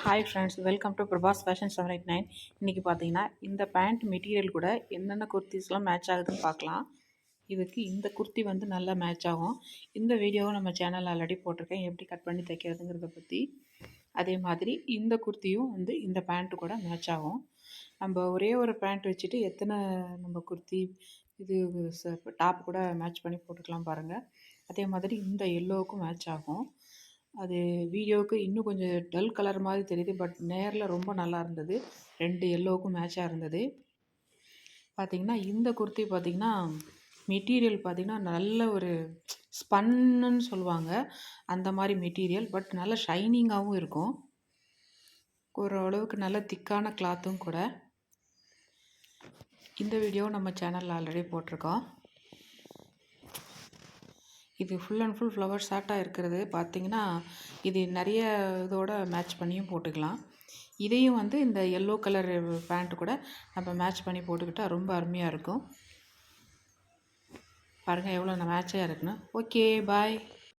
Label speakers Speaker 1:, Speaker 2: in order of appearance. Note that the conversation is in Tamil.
Speaker 1: Hi friends, welcome to Prabhas fashion 789. இன்றைக்கி பார்த்தீங்கன்னா இந்த பேண்ட் மெட்டீரியல் கூட என்னென்ன குர்த்திஸ்லாம் மேட்ச் ஆகுதுன்னு பார்க்கலாம். இதுக்கு இந்த குர்த்தி வந்து நல்லா மேட்ச் ஆகும். இந்த வீடியோவை நம்ம சேனலில் ஆல்ரெடி போட்டிருக்கேன், எப்படி கட் பண்ணி தைக்கிறதுங்கிறத பற்றி. அதே மாதிரி இந்த குர்த்தியும் வந்து இந்த பேண்ட்டு கூட மேட்ச் ஆகும். நம்ம ஒரே ஒரு பேண்ட் வச்சுட்டு எத்தனை நம்ம குர்த்தி இது டாப் கூட மேட்ச் பண்ணி போட்டுக்கலாம் பாருங்கள். அதே மாதிரி இந்த எல்லோவுக்கும் மேட்ச் ஆகும். அது வீடியோவுக்கு இன்னும் கொஞ்சம் டல் கலர் மாதிரி தெரியுது, பட் நேரில் ரொம்ப நல்லா இருந்தது. 2 எல்லோவுக்கும் மேட்சாக இருந்தது. பார்த்திங்கன்னா இந்த குர்த்தி பார்த்திங்கன்னா மெட்டீரியல் பார்த்திங்கன்னா நல்ல ஒரு ஸ்பன்னுன்னு சொல்லுவாங்க, அந்த மாதிரி மெட்டீரியல். பட் நல்ல ஷைனிங்காகவும் இருக்கும். ஓரளவுக்கு நல்ல திக்கான கிளாத்தும் கூட. இந்த வீடியோ நம்ம சேனலில் ஆல்ரெடி போட்டிருக்கோம். இது ஃபுல் அண்ட் ஃபுல் ஃப்ளவர் ஷார்ட்டாக இருக்கிறது பார்த்திங்கன்னா, இது நிறைய இதோட மேட்ச் பண்ணியும் போட்டுக்கலாம். இதையும் வந்து இந்த எல்லோ கலர் பேண்ட்டு கூட நம்ம மேட்ச் பண்ணி போட்டுக்கிட்டால் ரொம்ப அருமையாக இருக்கும். பாருங்கள் எவ்வளோ மேட்சாக இருக்குன்னு. ஓகே, பாய்.